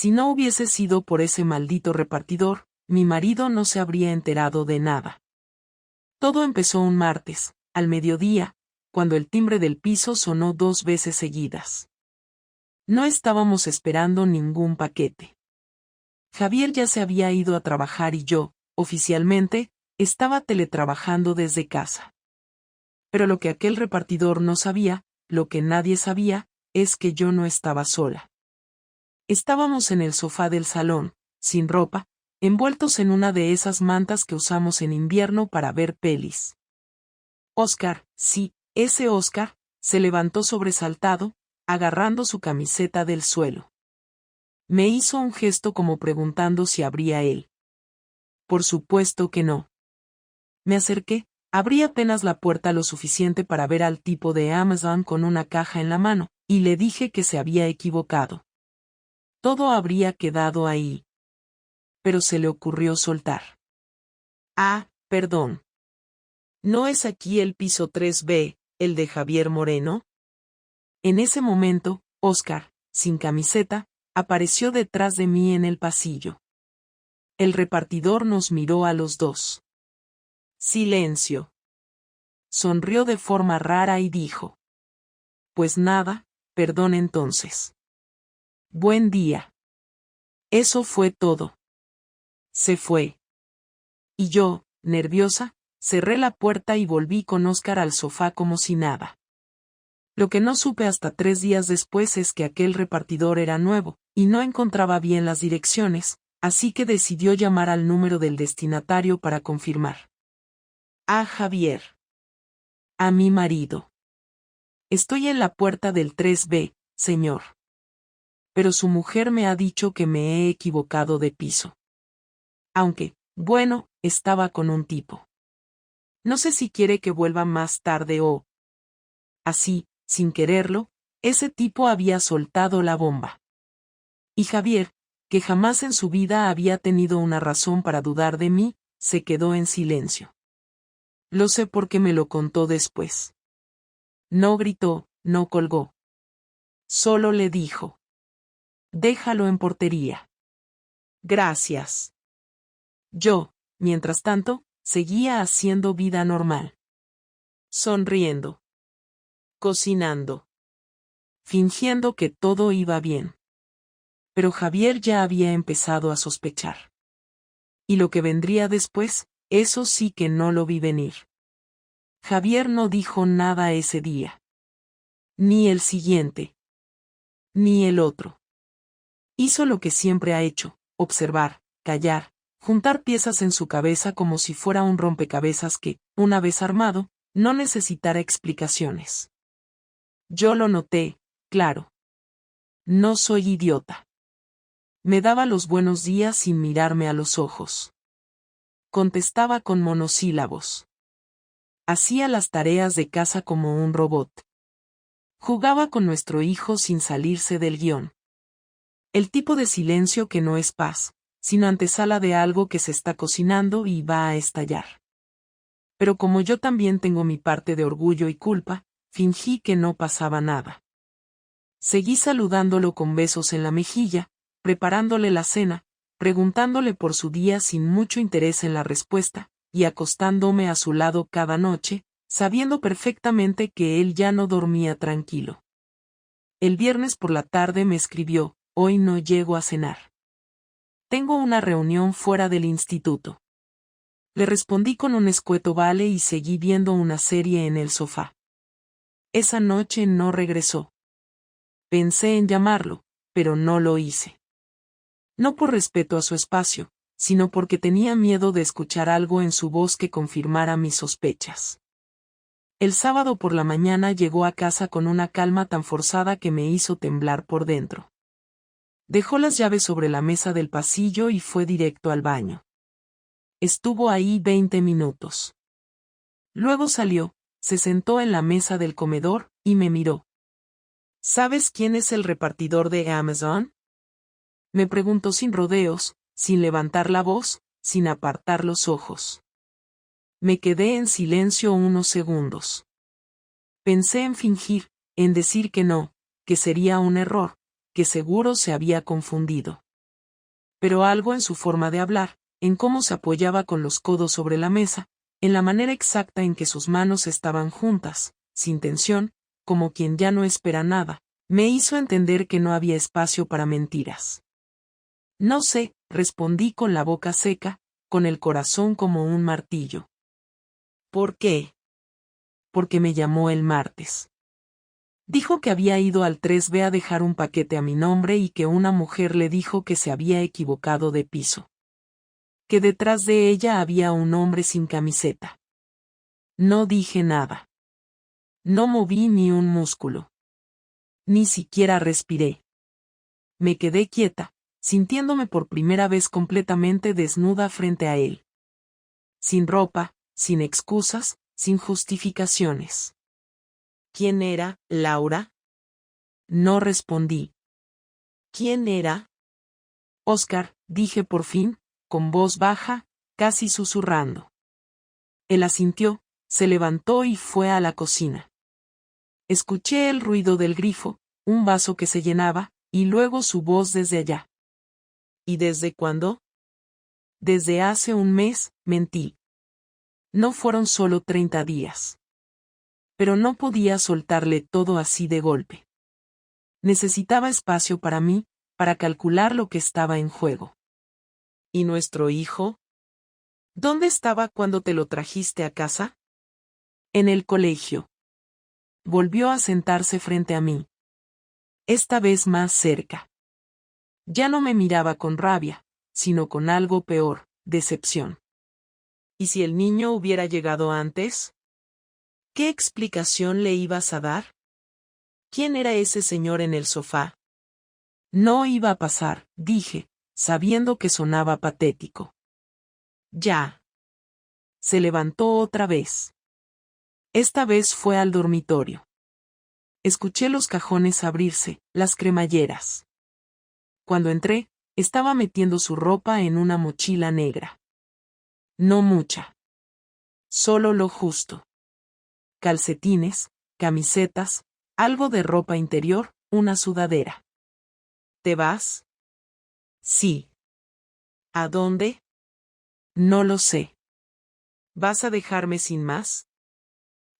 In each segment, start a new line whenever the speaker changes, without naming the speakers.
Si no hubiese sido por ese maldito repartidor, mi marido no se habría enterado de nada. Todo empezó un martes, al mediodía, cuando el timbre del piso sonó 2 veces seguidas. No estábamos esperando ningún paquete. Javier ya se había ido a trabajar y yo, oficialmente, estaba teletrabajando desde casa. Pero lo que aquel repartidor no sabía, lo que nadie sabía, es que yo no estaba sola. Estábamos en el sofá del salón, sin ropa, envueltos en una de esas mantas que usamos en invierno para ver pelis. Oscar, sí, ese Oscar, se levantó sobresaltado, agarrando su camiseta del suelo. Me hizo un gesto como preguntando si abría él. Por supuesto que no. Me acerqué, abrí apenas la puerta lo suficiente para ver al tipo de Amazon con una caja en la mano, y le dije que se había equivocado. Todo habría quedado ahí. Pero se le ocurrió soltar. Ah, perdón. ¿No es aquí el piso 3B, el de Javier Moreno? En ese momento, Oscar, sin camiseta, apareció detrás de mí en el pasillo. El repartidor nos miró a los dos. Silencio. Sonrió de forma rara y dijo. Pues nada, perdón entonces. Buen día. Eso fue todo. Se fue. Y yo, nerviosa, cerré la puerta y volví con Oscar al sofá como si nada. Lo que no supe hasta 3 días después es que aquel repartidor era nuevo, y no encontraba bien las direcciones, así que decidió llamar al número del destinatario para confirmar. A Javier. A mi marido. Estoy en la puerta del 3B, señor. Pero su mujer me ha dicho que me he equivocado de piso. Aunque, bueno, estaba con un tipo. No sé si quiere que vuelva más tarde o... Así, sin quererlo, ese tipo había soltado la bomba. Y Javier, que jamás en su vida había tenido una razón para dudar de mí, se quedó en silencio. Lo sé porque me lo contó después. No gritó, no colgó. Solo le dijo. Déjalo en portería. Gracias. Yo, mientras tanto, seguía haciendo vida normal. Sonriendo. Cocinando. Fingiendo que todo iba bien. Pero Javier ya había empezado a sospechar. Y lo que vendría después, eso sí que no lo vi venir. Javier no dijo nada ese día. Ni el siguiente. Ni el otro. Hizo lo que siempre ha hecho, observar, callar, juntar piezas en su cabeza como si fuera un rompecabezas que, una vez armado, no necesitara explicaciones. Yo lo noté, claro. No soy idiota. Me daba los buenos días sin mirarme a los ojos. Contestaba con monosílabos. Hacía las tareas de casa como un robot. Jugaba con nuestro hijo sin salirse del guión. El tipo de silencio que no es paz, sino antesala de algo que se está cocinando y va a estallar. Pero como yo también tengo mi parte de orgullo y culpa, fingí que no pasaba nada. Seguí saludándolo con besos en la mejilla, preparándole la cena, preguntándole por su día sin mucho interés en la respuesta, y acostándome a su lado cada noche, sabiendo perfectamente que él ya no dormía tranquilo. El viernes por la tarde me escribió, hoy no llego a cenar. Tengo una reunión fuera del instituto. Le respondí con un escueto vale y seguí viendo una serie en el sofá. Esa noche no regresó. Pensé en llamarlo, pero no lo hice. No por respeto a su espacio, sino porque tenía miedo de escuchar algo en su voz que confirmara mis sospechas. El sábado por la mañana llegó a casa con una calma tan forzada que me hizo temblar por dentro. Dejó las llaves sobre la mesa del pasillo y fue directo al baño. Estuvo ahí 20 minutos. Luego salió, se sentó en la mesa del comedor, y me miró. ¿Sabes quién es el repartidor de Amazon? Me preguntó sin rodeos, sin levantar la voz, sin apartar los ojos. Me quedé en silencio unos segundos. Pensé en fingir, en decir que no, que sería un error, que seguro se había confundido. pero algo en su forma de hablar, en cómo se apoyaba con los codos sobre la mesa, en la manera exacta en que sus manos estaban juntas, sin tensión, como quien ya no espera nada, me hizo entender que no había espacio para mentiras. No sé, respondí con la boca seca, con el corazón como un martillo. ¿Por qué? Porque me llamó el martes. Dijo que había ido al 3B a dejar un paquete a mi nombre y que una mujer le dijo que se había equivocado de piso. Que detrás de ella había un hombre sin camiseta. No dije nada. No moví ni un músculo. Ni siquiera respiré. Me quedé quieta, sintiéndome por primera vez completamente desnuda frente a él. Sin ropa, sin excusas, sin justificaciones. ¿Quién era, Laura? No respondí. ¿Quién era? Oscar, dije por fin, con voz baja, casi susurrando. Él asintió, se levantó y fue a la cocina. Escuché el ruido del grifo, un vaso que se llenaba, y luego su voz desde allá. ¿Y desde cuándo? Desde hace un mes, mentí. No fueron solo 30 días. Pero no podía soltarle todo así de golpe. Necesitaba espacio para mí, para calcular lo que estaba en juego. ¿Y nuestro hijo? ¿Dónde estaba cuando te lo trajiste a casa? En el colegio. Volvió a sentarse frente a mí. Esta vez más cerca. Ya no me miraba con rabia, sino con algo peor, decepción. ¿Y si el niño hubiera llegado antes? ¿Qué explicación le ibas a dar? ¿Quién era ese señor en el sofá? No iba a pasar, dije, sabiendo que sonaba patético. Ya. Se levantó otra vez. Esta vez fue al dormitorio. Escuché los cajones abrirse, las cremalleras. Cuando entré, estaba metiendo su ropa en una mochila negra. No mucha. Solo lo justo. Calcetines, camisetas, algo de ropa interior, una sudadera. ¿Te vas? Sí. ¿A dónde? No lo sé. ¿Vas a dejarme sin más?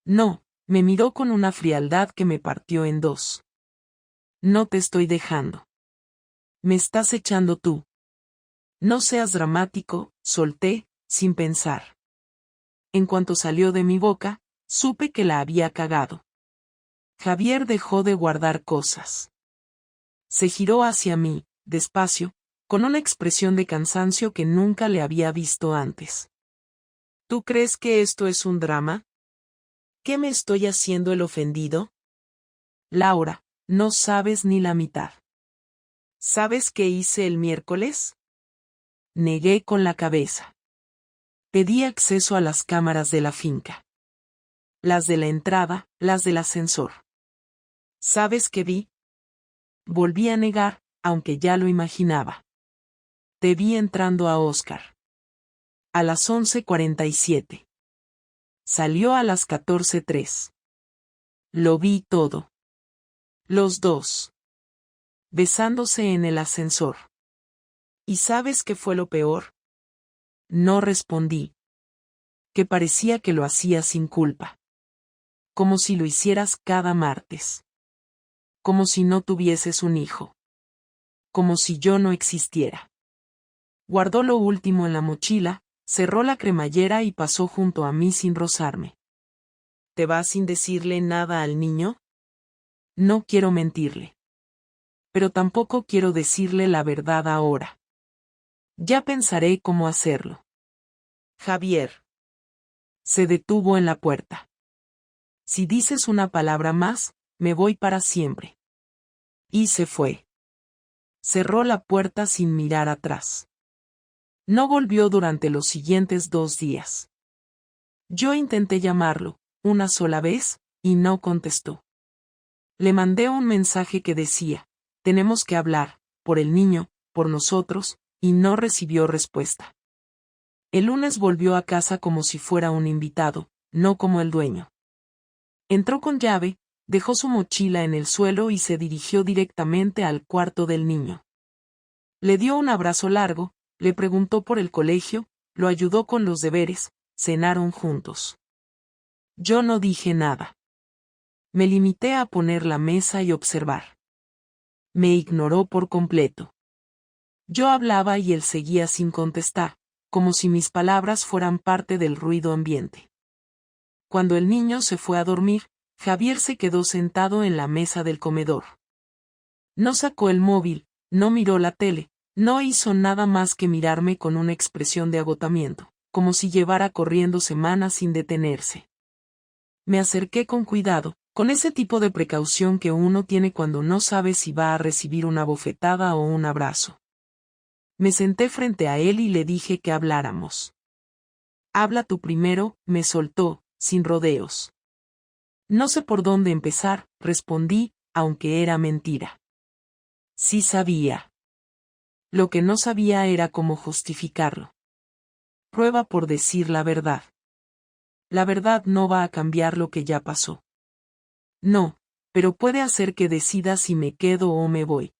No, me miró con una frialdad que me partió en dos. No te estoy dejando. Me estás echando tú. No seas dramático, solté, sin pensar. En cuanto salió de mi boca, supe que la había cagado. Javier dejó de guardar cosas. Se giró hacia mí, despacio, con una expresión de cansancio que nunca le había visto antes. ¿Tú crees que esto es un drama? ¿Qué me estoy haciendo el ofendido? Laura, no sabes ni la mitad. ¿Sabes qué hice el miércoles? Negué con la cabeza. Pedí acceso a las cámaras de la finca. Las de la entrada, las del ascensor. ¿Sabes qué vi? Volví a negar, aunque ya lo imaginaba. Te vi entrando a Oscar. A las 11:47. Salió a las 14:03. Lo vi todo. Los dos. Besándose en el ascensor. ¿Y sabes qué fue lo peor? No respondí. Que parecía que lo hacía sin culpa. Como si lo hicieras cada martes. Como si no tuvieses un hijo. Como si yo no existiera. Guardó lo último en la mochila, cerró la cremallera y pasó junto a mí sin rozarme. ¿Te vas sin decirle nada al niño? No quiero mentirle. Pero tampoco quiero decirle la verdad ahora. Ya pensaré cómo hacerlo. Javier. Se detuvo en la puerta. Si dices una palabra más, me voy para siempre. Y se fue. Cerró la puerta sin mirar atrás. No volvió durante los siguientes 2 días. Yo intenté llamarlo, una sola vez, y no contestó. Le mandé un mensaje que decía, tenemos que hablar, por el niño, por nosotros, y no recibió respuesta. El lunes volvió a casa como si fuera un invitado, no como el dueño. Entró con llave, dejó su mochila en el suelo y se dirigió directamente al cuarto del niño. Le dio un abrazo largo, le preguntó por el colegio, lo ayudó con los deberes, cenaron juntos. Yo no dije nada. Me limité a poner la mesa y observar. Me ignoró por completo. Yo hablaba y él seguía sin contestar, como si mis palabras fueran parte del ruido ambiente. Cuando el niño se fue a dormir, Javier se quedó sentado en la mesa del comedor. No sacó el móvil, no miró la tele, no hizo nada más que mirarme con una expresión de agotamiento, como si llevara corriendo semanas sin detenerse. Me acerqué con cuidado, con ese tipo de precaución que uno tiene cuando no sabe si va a recibir una bofetada o un abrazo. Me senté frente a él y le dije que habláramos. Habla tú primero, me soltó, sin rodeos. No sé por dónde empezar, respondí, aunque era mentira. Sí sabía. Lo que no sabía era cómo justificarlo. Prueba por decir la verdad. La verdad no va a cambiar lo que ya pasó. No, pero puede hacer que decida si me quedo o me voy.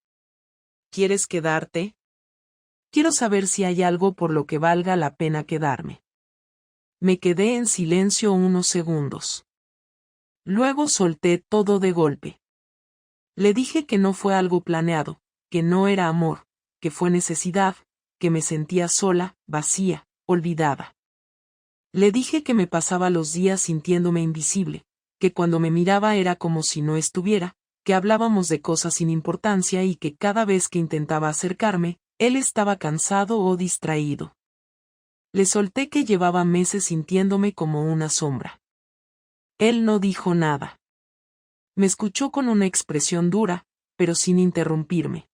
¿Quieres quedarte? Quiero saber si hay algo por lo que valga la pena quedarme. Me quedé en silencio unos segundos. Luego solté todo de golpe. Le dije que no fue algo planeado, que no era amor, que fue necesidad, que me sentía sola, vacía, olvidada. Le dije que me pasaba los días sintiéndome invisible, que cuando me miraba era como si no estuviera, que hablábamos de cosas sin importancia y que cada vez que intentaba acercarme, él estaba cansado o distraído. Le solté que llevaba meses sintiéndome como una sombra. Él no dijo nada. Me escuchó con una expresión dura, pero sin interrumpirme.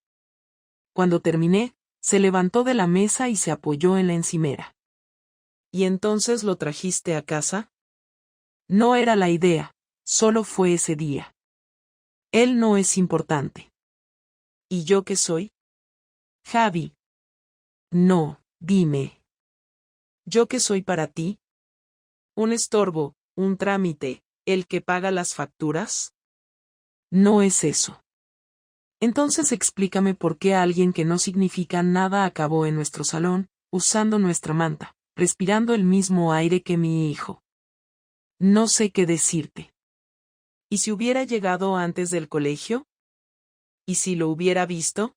Cuando terminé, se levantó de la mesa y se apoyó en la encimera. ¿Y entonces lo trajiste a casa? No era la idea, solo fue ese día. Él no es importante. ¿Y yo qué soy? Javi. No, dime. ¿Yo qué soy para ti? ¿Un estorbo, un trámite, el que paga las facturas? No es eso. Entonces explícame por qué alguien que no significa nada acabó en nuestro salón, usando nuestra manta, respirando el mismo aire que mi hijo. No sé qué decirte. ¿Y si hubiera llegado antes del colegio? ¿Y si lo hubiera visto?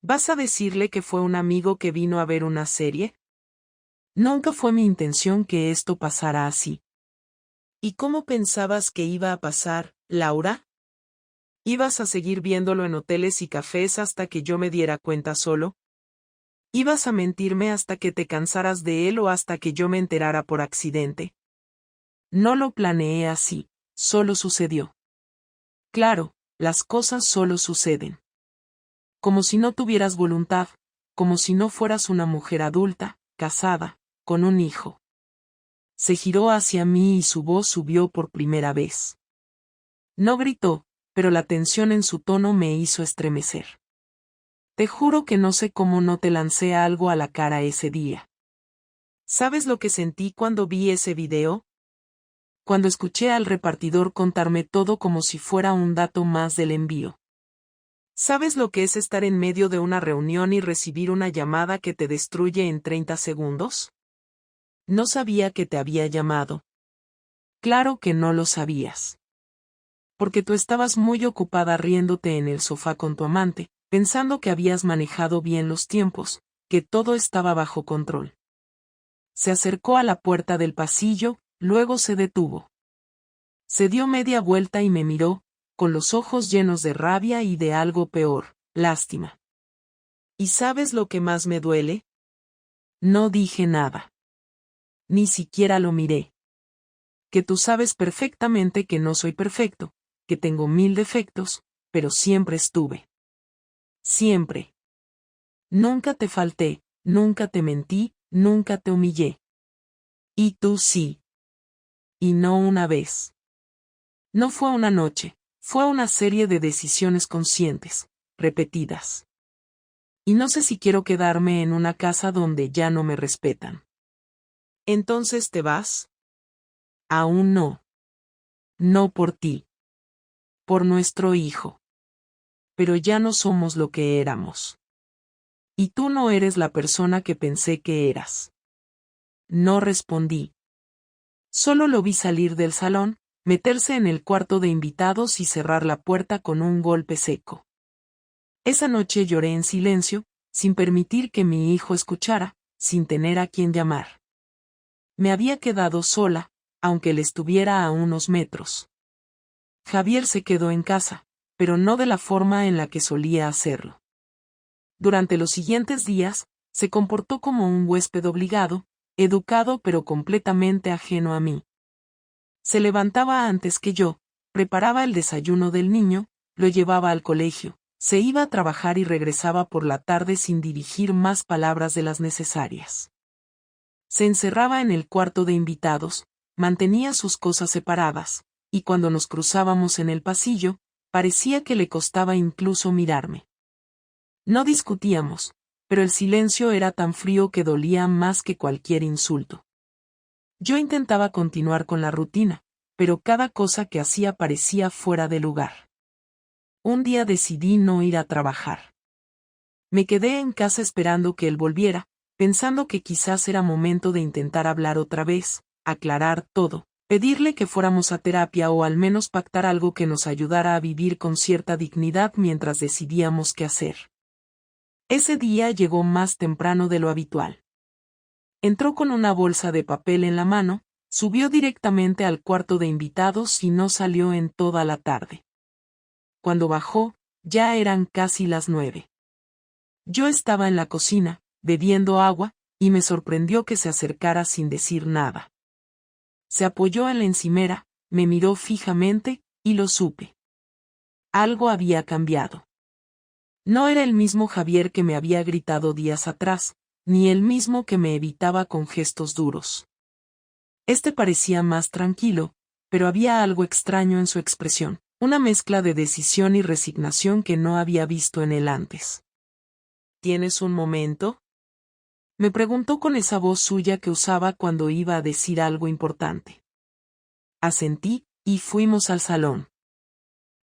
¿Vas a decirle que fue un amigo que vino a ver una serie? Nunca fue mi intención que esto pasara así. ¿Y cómo pensabas que iba a pasar, Laura? ¿Ibas a seguir viéndolo en hoteles y cafés hasta que yo me diera cuenta solo? ¿Ibas a mentirme hasta que te cansaras de él o hasta que yo me enterara por accidente? No lo planeé así, solo sucedió. Claro, las cosas solo suceden. Como si no tuvieras voluntad, como si no fueras una mujer adulta, casada, con un hijo. Se giró hacia mí y su voz subió por primera vez. No gritó, pero la tensión en su tono me hizo estremecer. Te juro que no sé cómo no te lancé algo a la cara ese día. ¿Sabes lo que sentí cuando vi ese video? Cuando escuché al repartidor contarme todo como si fuera un dato más del envío. ¿Sabes lo que es estar en medio de una reunión y recibir una llamada que te destruye en 30 segundos? No sabía que te había llamado. Claro que no lo sabías. Porque tú estabas muy ocupada riéndote en el sofá con tu amante, pensando que habías manejado bien los tiempos, que todo estaba bajo control. Se acercó a la puerta del pasillo, luego se detuvo. Se dio media vuelta y me miró, con los ojos llenos de rabia y de algo peor, lástima. ¿Y sabes lo que más me duele? No dije nada. Ni siquiera lo miré. Que tú sabes perfectamente que no soy perfecto, que tengo 1000 defectos, pero siempre estuve. Siempre. Nunca te falté, nunca te mentí, nunca te humillé. Y tú sí. Y no una vez. No fue una noche, fue una serie de decisiones conscientes, repetidas. Y no sé si quiero quedarme en una casa donde ya no me respetan. ¿Entonces te vas? Aún no. No por ti. Por nuestro hijo. Pero ya no somos lo que éramos. Y tú no eres la persona que pensé que eras. No respondí. Solo lo vi salir del salón, meterse en el cuarto de invitados y cerrar la puerta con un golpe seco. Esa noche lloré en silencio, sin permitir que mi hijo escuchara, sin tener a quien llamar. Me había quedado sola, aunque él estuviera a unos metros. Javier se quedó en casa, pero no de la forma en la que solía hacerlo. Durante los siguientes días, se comportó como un huésped obligado, educado pero completamente ajeno a mí. Se levantaba antes que yo, preparaba el desayuno del niño, lo llevaba al colegio, se iba a trabajar y regresaba por la tarde sin dirigir más palabras de las necesarias. Se encerraba en el cuarto de invitados, mantenía sus cosas separadas, y cuando nos cruzábamos en el pasillo, parecía que le costaba incluso mirarme. No discutíamos, pero el silencio era tan frío que dolía más que cualquier insulto. Yo intentaba continuar con la rutina, pero cada cosa que hacía parecía fuera de lugar. Un día decidí no ir a trabajar. Me quedé en casa esperando que él volviera, pensando que quizás era momento de intentar hablar otra vez, aclarar todo, pedirle que fuéramos a terapia o al menos pactar algo que nos ayudara a vivir con cierta dignidad mientras decidíamos qué hacer. Ese día llegó más temprano de lo habitual. Entró con una bolsa de papel en la mano, subió directamente al cuarto de invitados y no salió en toda la tarde. Cuando bajó, ya eran casi las 9. Yo estaba en la cocina, bebiendo agua, y me sorprendió que se acercara sin decir nada. Se apoyó en la encimera, me miró fijamente, y lo supe. Algo había cambiado. No era el mismo Javier que me había gritado días atrás, ni el mismo que me evitaba con gestos duros. Este parecía más tranquilo, pero había algo extraño en su expresión, una mezcla de decisión y resignación que no había visto en él antes. ¿Tienes un momento?, me preguntó con esa voz suya que usaba cuando iba a decir algo importante. Asentí, y fuimos al salón.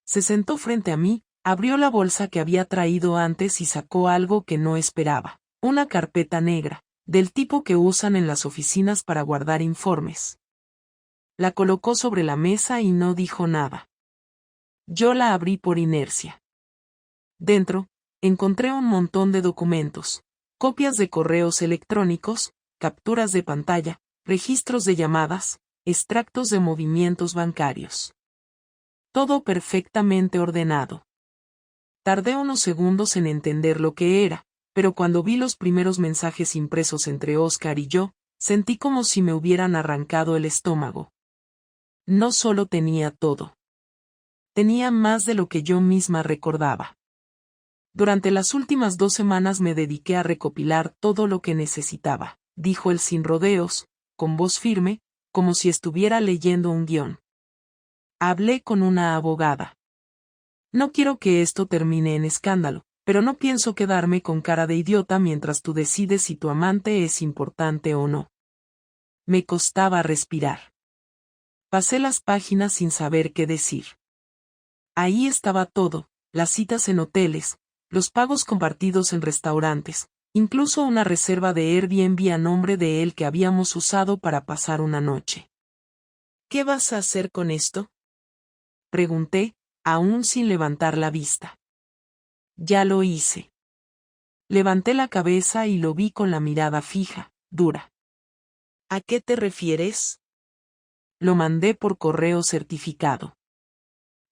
Se sentó frente a mí, abrió la bolsa que había traído antes y sacó algo que no esperaba, una carpeta negra, del tipo que usan en las oficinas para guardar informes. La colocó sobre la mesa y no dijo nada. Yo la abrí por inercia. Dentro, encontré un montón de documentos, copias de correos electrónicos, capturas de pantalla, registros de llamadas, extractos de movimientos bancarios. Todo perfectamente ordenado. Tardé unos segundos en entender lo que era, pero cuando vi los primeros mensajes impresos entre Oscar y yo, sentí como si me hubieran arrancado el estómago. No solo tenía todo. Tenía más de lo que yo misma recordaba. Durante las últimas 2 semanas me dediqué a recopilar todo lo que necesitaba, dijo él sin rodeos, con voz firme, como si estuviera leyendo un guión. Hablé con una abogada. No quiero que esto termine en escándalo, pero no pienso quedarme con cara de idiota mientras tú decides si tu amante es importante o no. Me costaba respirar. Pasé las páginas sin saber qué decir. Ahí estaba todo, las citas en hoteles, los pagos compartidos en restaurantes, incluso una reserva de Airbnb a nombre de él que habíamos usado para pasar una noche. ¿Qué vas a hacer con esto?, pregunté, aún sin levantar la vista. Ya lo hice. Levanté la cabeza y lo vi con la mirada fija, dura. ¿A qué te refieres? Lo mandé por correo certificado.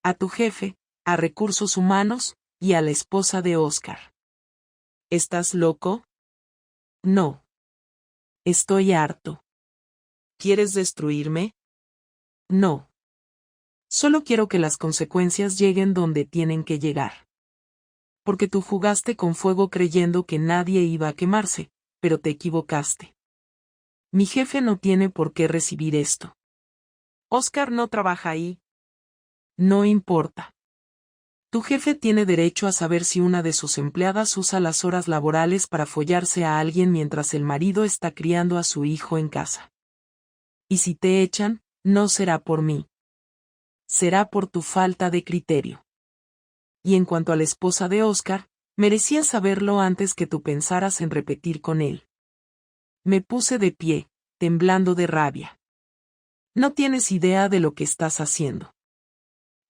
A tu jefe, a Recursos Humanos, y a la esposa de Oscar. ¿Estás loco? No. Estoy harto. ¿Quieres destruirme? No. Solo quiero que las consecuencias lleguen donde tienen que llegar. Porque tú jugaste con fuego creyendo que nadie iba a quemarse, pero te equivocaste. Mi jefe no tiene por qué recibir esto. Oscar no trabaja ahí. No importa. Tu jefe tiene derecho a saber si una de sus empleadas usa las horas laborales para follarse a alguien mientras el marido está criando a su hijo en casa. Y si te echan, no será por mí. Será por tu falta de criterio. Y en cuanto a la esposa de Oscar, Merecía saberlo antes que tú pensaras en repetir con él. Me puse de pie, temblando de rabia. No tienes idea de lo que estás haciendo.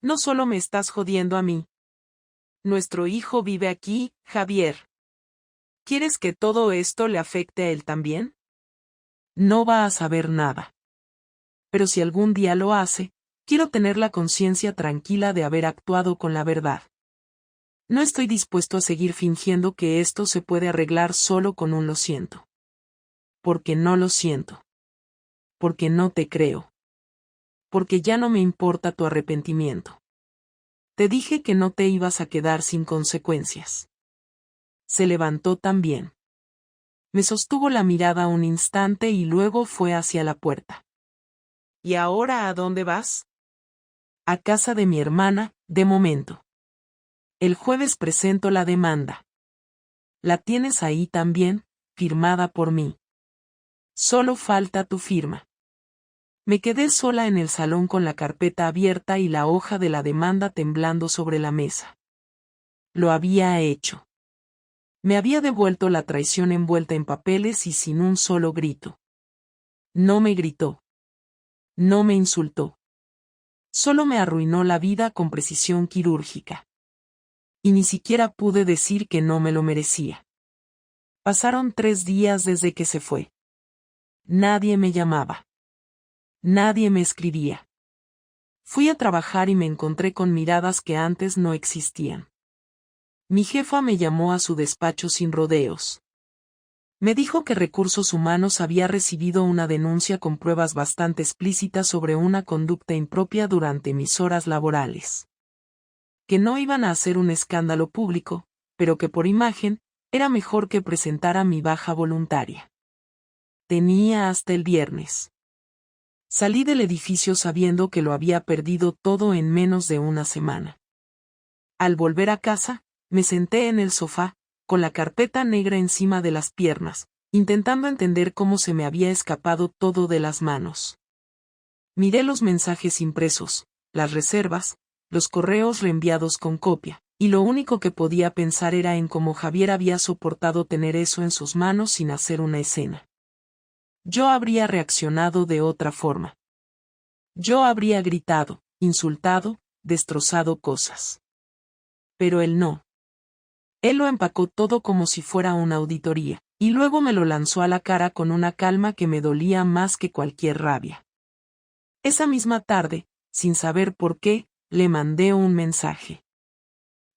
No solo me estás jodiendo a mí. Nuestro hijo vive aquí, Javier. ¿Quieres que todo esto le afecte a él también? No va a saber nada. Pero si algún día lo hace, quiero tener la conciencia tranquila de haber actuado con la verdad. No estoy dispuesto a seguir fingiendo que esto se puede arreglar solo con un lo siento. Porque no lo siento. Porque no te creo. Porque ya no me importa tu arrepentimiento. Te dije que no te ibas a quedar sin consecuencias. Se levantó también. Me sostuvo la mirada un instante y luego fue hacia la puerta. ¿Y ahora a dónde vas? A casa de mi hermana, de momento. El jueves presento la demanda. La tienes ahí también, firmada por mí. Solo falta tu firma. Me quedé sola en el salón con la carpeta abierta y la hoja de la demanda temblando sobre la mesa. Lo había hecho. Me había devuelto la traición envuelta en papeles y sin un solo grito. No me gritó. No me insultó. Solo me arruinó la vida con precisión quirúrgica. Y ni siquiera pude decir que no me lo merecía. Pasaron 3 días desde que se fue. Nadie me llamaba. Nadie me escribía. Fui a trabajar y me encontré con miradas que antes no existían. Mi jefa me llamó a su despacho sin rodeos. Me dijo que Recursos Humanos había recibido una denuncia con pruebas bastante explícitas sobre una conducta impropia durante mis horas laborales. Que no iban a hacer un escándalo público, pero que por imagen, era mejor que presentara mi baja voluntaria. Tenía hasta el viernes. Salí del edificio sabiendo que lo había perdido todo en menos de una semana. Al volver a casa, me senté en el sofá, con la carpeta negra encima de las piernas, intentando entender cómo se me había escapado todo de las manos. Miré los mensajes impresos, las reservas, los correos reenviados con copia, y lo único que podía pensar era en cómo Javier había soportado tener eso en sus manos sin hacer una escena. Yo habría reaccionado de otra forma. Yo habría gritado, insultado, destrozado cosas. Pero él no. Él lo empacó todo como si fuera una auditoría, y luego me lo lanzó a la cara con una calma que me dolía más que cualquier rabia. Esa misma tarde, sin saber por qué, le mandé un mensaje.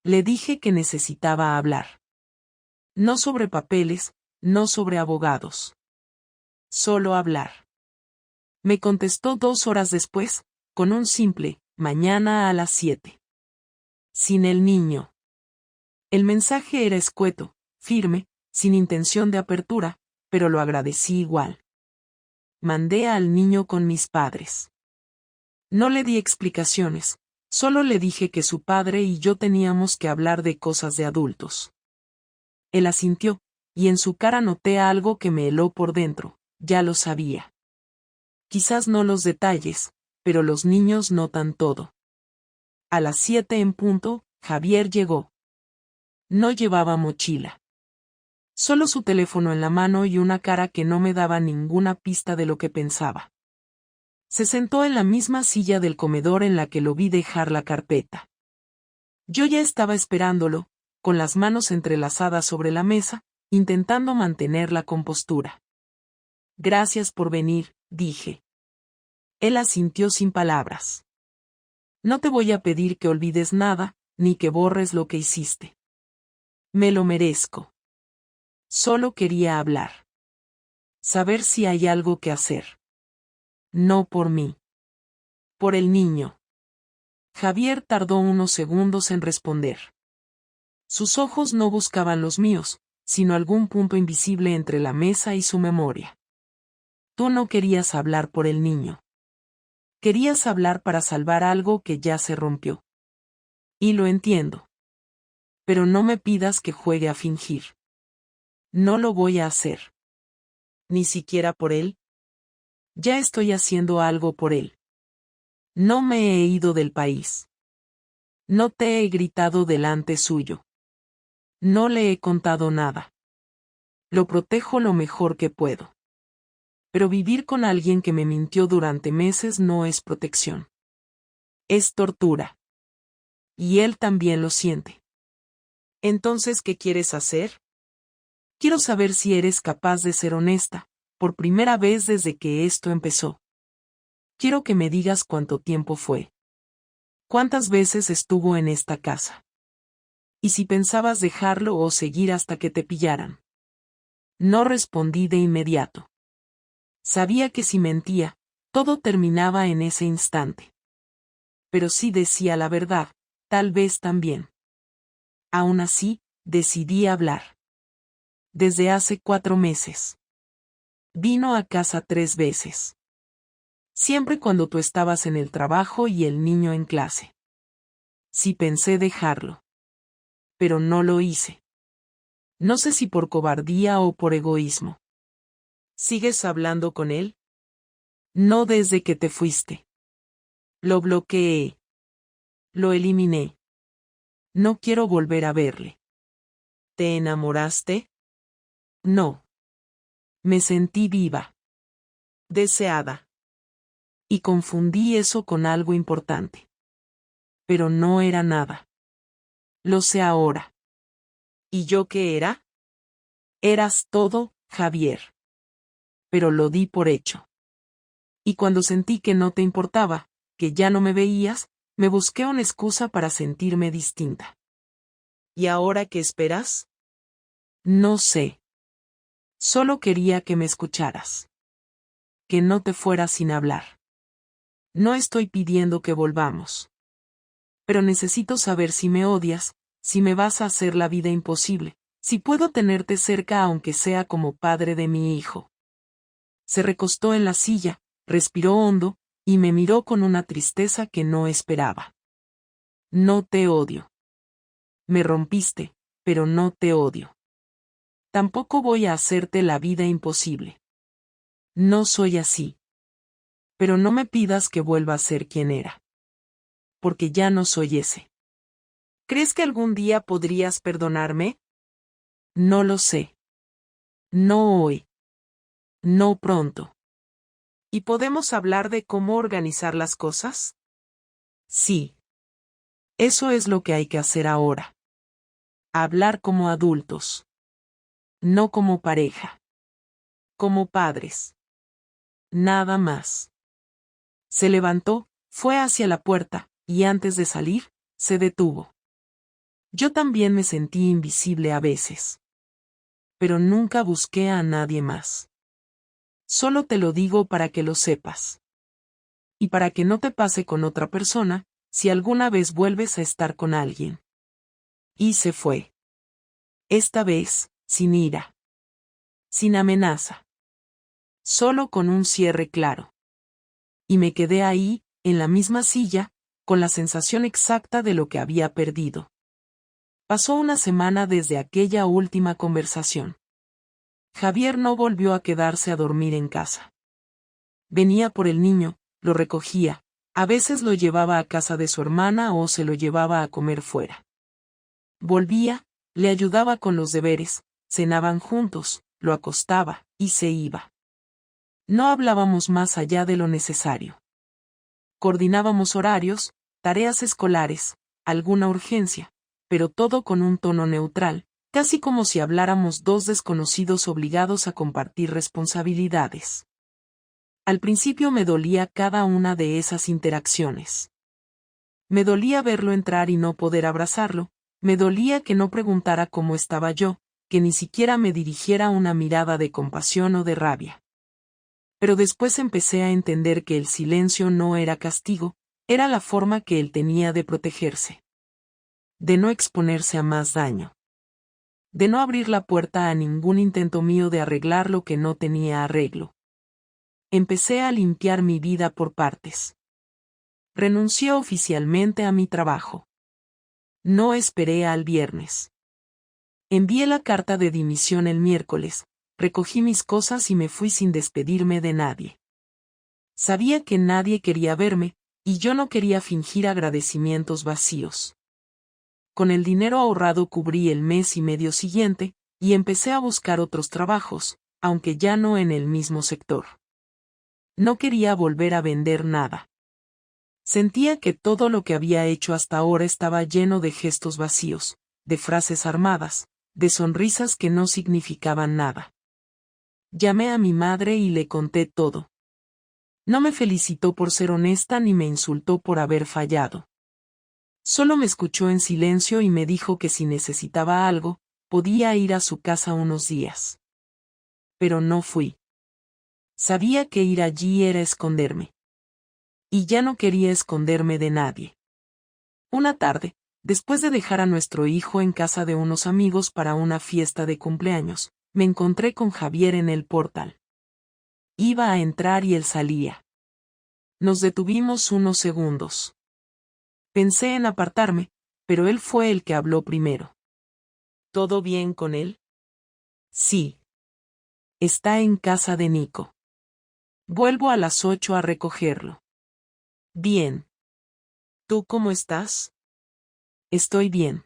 Le dije que necesitaba hablar. No sobre papeles, no sobre abogados. Solo hablar. Me contestó 2 horas después, con un simple, mañana a las 7. Sin el niño. El mensaje era escueto, firme, sin intención de apertura, pero lo agradecí igual. Mandé al niño con mis padres. No le di explicaciones, solo le dije que su padre y yo teníamos que hablar de cosas de adultos. Él asintió, y en su cara noté algo que me heló por dentro, ya lo sabía. Quizás no los detalles, pero los niños notan todo. A las 7 en punto, Javier llegó. No llevaba mochila. Solo su teléfono en la mano y una cara que no me daba ninguna pista de lo que pensaba. Se sentó en la misma silla del comedor en la que lo vi dejar la carpeta. Yo ya estaba esperándolo, con las manos entrelazadas sobre la mesa, intentando mantener la compostura. Gracias por venir, dije. Él asintió sin palabras. No te voy a pedir que olvides nada, ni que borres lo que hiciste. Me lo merezco. Solo quería hablar. Saber si hay algo que hacer. No por mí. Por el niño. Javier tardó unos segundos en responder. Sus ojos no buscaban los míos, sino algún punto invisible entre la mesa y su memoria. Tú no querías hablar por el niño. Querías hablar para salvar algo que ya se rompió. Y lo entiendo. Pero no me pidas que juegue a fingir. No lo voy a hacer. Ni siquiera por él. Ya estoy haciendo algo por él. No me he ido del país. No te he gritado delante suyo. No le he contado nada. Lo protejo lo mejor que puedo. Pero vivir con alguien que me mintió durante meses no es protección. Es tortura. Y él también lo siente. Entonces, ¿qué quieres hacer? Quiero saber si eres capaz de ser honesta, por primera vez desde que esto empezó. Quiero que me digas cuánto tiempo fue. ¿Cuántas veces estuvo en esta casa? Y si pensabas dejarlo o seguir hasta que te pillaran. No respondí de inmediato. Sabía que si mentía, todo terminaba en ese instante. Pero si decía la verdad, tal vez también. Aún así, decidí hablar. Desde hace 4 meses. Vino a casa 3 veces. Siempre cuando tú estabas en el trabajo y el niño en clase. Sí pensé dejarlo. Pero no lo hice. No sé si por cobardía o por egoísmo. ¿Sigues hablando con él? No desde que te fuiste. Lo bloqueé. Lo eliminé. No quiero volver a verle. ¿Te enamoraste? No. Me sentí viva. Deseada. Y confundí eso con algo importante. Pero no era nada. Lo sé ahora. ¿Y yo qué era? Eras todo, Javier. Pero lo di por hecho. Y cuando sentí que no te importaba, que ya no me veías, me busqué una excusa para sentirme distinta. ¿Y ahora qué esperas? No sé. Solo quería que me escucharas. Que no te fueras sin hablar. No estoy pidiendo que volvamos. Pero necesito saber si me odias, si me vas a hacer la vida imposible, si puedo tenerte cerca aunque sea como padre de mi hijo. Se recostó en la silla, respiró hondo, y me miró con una tristeza que no esperaba. No te odio. Me rompiste, pero no te odio. Tampoco voy a hacerte la vida imposible. No soy así. Pero no me pidas que vuelva a ser quien era. Porque ya no soy ese. ¿Crees que algún día podrías perdonarme? No lo sé. No hoy. No pronto. ¿Y podemos hablar de cómo organizar las cosas? Sí. Eso es lo que hay que hacer ahora. Hablar como adultos. No como pareja. Como padres. Nada más. Se levantó, fue hacia la puerta, y antes de salir, se detuvo. Yo también me sentí invisible a veces. Pero nunca busqué a nadie más. Solo te lo digo para que lo sepas. Y para que no te pase con otra persona, si alguna vez vuelves a estar con alguien. Y se fue. Esta vez, sin ira. Sin amenaza. Solo con un cierre claro. Y me quedé ahí, en la misma silla, con la sensación exacta de lo que había perdido. Pasó una semana desde aquella última conversación. Javier no volvió a quedarse a dormir en casa. Venía por el niño, lo recogía, a veces lo llevaba a casa de su hermana o se lo llevaba a comer fuera. Volvía, le ayudaba con los deberes, cenaban juntos, lo acostaba, y se iba. No hablábamos más allá de lo necesario. Coordinábamos horarios, tareas escolares, alguna urgencia, pero todo con un tono neutral, casi como si habláramos dos desconocidos obligados a compartir responsabilidades. Al principio me dolía cada una de esas interacciones. Me dolía verlo entrar y no poder abrazarlo, me dolía que no preguntara cómo estaba yo, que ni siquiera me dirigiera una mirada de compasión o de rabia. Pero después empecé a entender que el silencio no era castigo, era la forma que él tenía de protegerse. De no exponerse a más daño. De no abrir la puerta a ningún intento mío de arreglar lo que no tenía arreglo. Empecé a limpiar mi vida por partes. Renuncié oficialmente a mi trabajo. No esperé al viernes. Envié la carta de dimisión el miércoles, recogí mis cosas y me fui sin despedirme de nadie. Sabía que nadie quería verme, y yo no quería fingir agradecimientos vacíos. Con el dinero ahorrado cubrí el mes y medio siguiente, y empecé a buscar otros trabajos, aunque ya no en el mismo sector. No quería volver a vender nada. Sentía que todo lo que había hecho hasta ahora estaba lleno de gestos vacíos, de frases armadas, de sonrisas que no significaban nada. Llamé a mi madre y le conté todo. No me felicitó por ser honesta ni me insultó por haber fallado. Solo me escuchó en silencio y me dijo que si necesitaba algo, podía ir a su casa unos días. Pero no fui. Sabía que ir allí era esconderme. Y ya no quería esconderme de nadie. Una tarde, después de dejar a nuestro hijo en casa de unos amigos para una fiesta de cumpleaños, me encontré con Javier en el portal. Iba a entrar y él salía. Nos detuvimos unos segundos. Pensé en apartarme, pero él fue el que habló primero. ¿Todo bien con él? Sí. Está en casa de Nico. Vuelvo a las 8 a recogerlo. Bien. ¿Tú cómo estás? Estoy bien.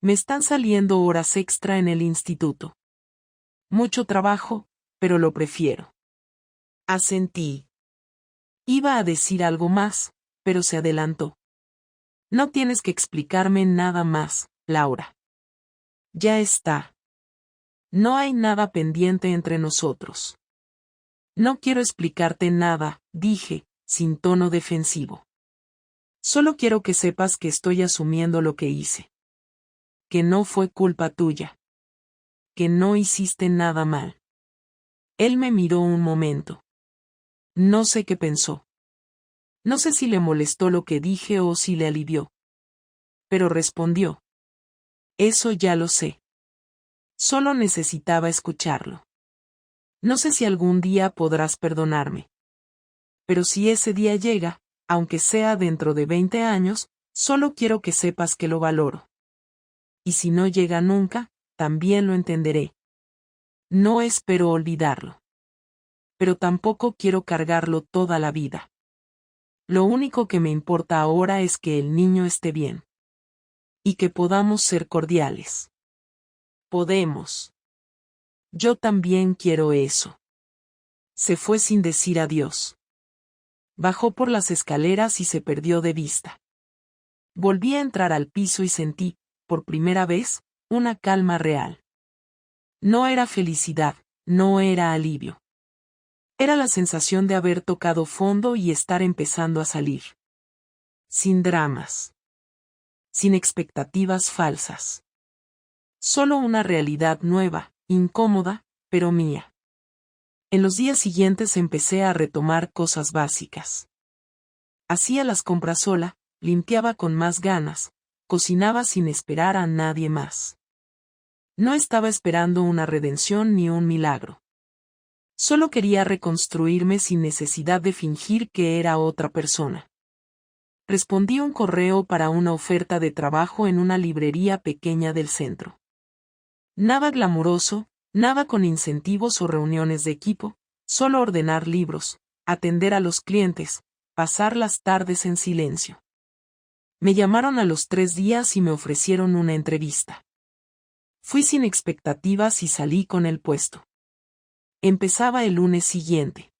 Me están saliendo horas extra en el instituto. Mucho trabajo, pero lo prefiero. Asentí. Iba a decir algo más, pero se adelantó. No tienes que explicarme nada más, Laura. Ya está. No hay nada pendiente entre nosotros. No quiero explicarte nada, dije, sin tono defensivo. Solo quiero que sepas que estoy asumiendo lo que hice. Que no fue culpa tuya. Que no hiciste nada mal. Él me miró un momento. No sé qué pensó. No sé si le molestó lo que dije o si le alivió. Pero respondió. Eso ya lo sé. Solo necesitaba escucharlo. No sé si algún día podrás perdonarme. Pero si ese día llega, aunque sea dentro de 20 años, solo quiero que sepas que lo valoro. Y si no llega nunca, también lo entenderé. No espero olvidarlo. Pero tampoco quiero cargarlo toda la vida. Lo único que me importa ahora es que el niño esté bien. Y que podamos ser cordiales. Podemos. Yo también quiero eso. Se fue sin decir adiós. Bajó por las escaleras y se perdió de vista. Volví a entrar al piso y sentí, por primera vez, una calma real. No era felicidad, no era alivio. Era la sensación de haber tocado fondo y estar empezando a salir. Sin dramas. Sin expectativas falsas. Solo una realidad nueva, incómoda, pero mía. En los días siguientes empecé a retomar cosas básicas. Hacía las compras sola, limpiaba con más ganas, cocinaba sin esperar a nadie más. No estaba esperando una redención ni un milagro. Solo quería reconstruirme sin necesidad de fingir que era otra persona. Respondí un correo para una oferta de trabajo en una librería pequeña del centro. Nada glamuroso, nada con incentivos o reuniones de equipo, solo ordenar libros, atender a los clientes, pasar las tardes en silencio. Me llamaron a los 3 días y me ofrecieron una entrevista. Fui sin expectativas y salí con el puesto. Empezaba el lunes siguiente.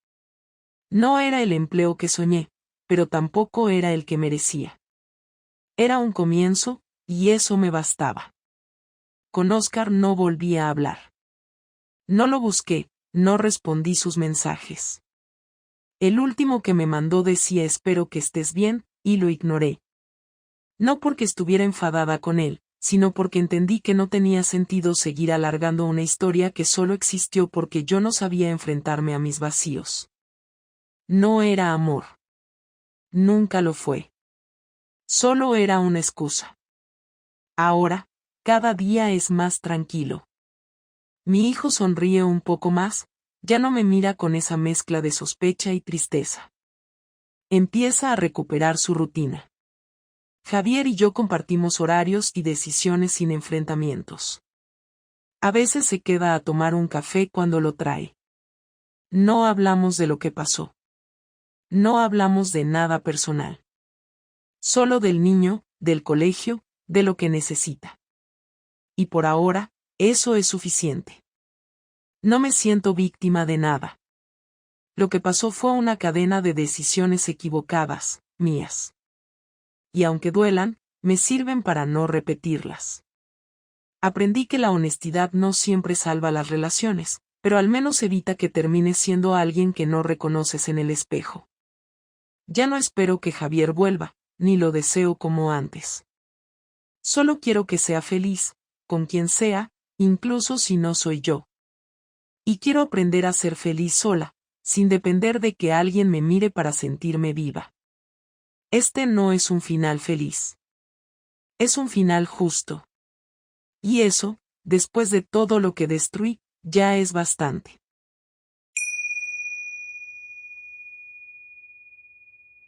No era el empleo que soñé, pero tampoco era el que merecía. Era un comienzo, y eso me bastaba. Con Oscar no volví a hablar. No lo busqué, no respondí sus mensajes. El último que me mandó decía espero que estés bien, y lo ignoré. No porque estuviera enfadada con él, sino porque entendí que no tenía sentido seguir alargando una historia que solo existió porque yo no sabía enfrentarme a mis vacíos. No era amor. Nunca lo fue. Solo era una excusa. Ahora, cada día es más tranquilo. Mi hijo sonríe un poco más, ya no me mira con esa mezcla de sospecha y tristeza. Empieza a recuperar su rutina. Javier y yo compartimos horarios y decisiones sin enfrentamientos. A veces se queda a tomar un café cuando lo trae. No hablamos de lo que pasó. No hablamos de nada personal. Solo del niño, del colegio, de lo que necesita. Y por ahora, eso es suficiente. No me siento víctima de nada. Lo que pasó fue una cadena de decisiones equivocadas, mías. Y aunque duelan, me sirven para no repetirlas. Aprendí que la honestidad no siempre salva las relaciones, pero al menos evita que termines siendo alguien que no reconoces en el espejo. Ya no espero que Javier vuelva, ni lo deseo como antes. Solo quiero que sea feliz, con quien sea, incluso si no soy yo. Y quiero aprender a ser feliz sola, sin depender de que alguien me mire para sentirme viva. Este no es un final feliz. Es un final justo. Y eso, después de todo lo que destruí, ya es bastante.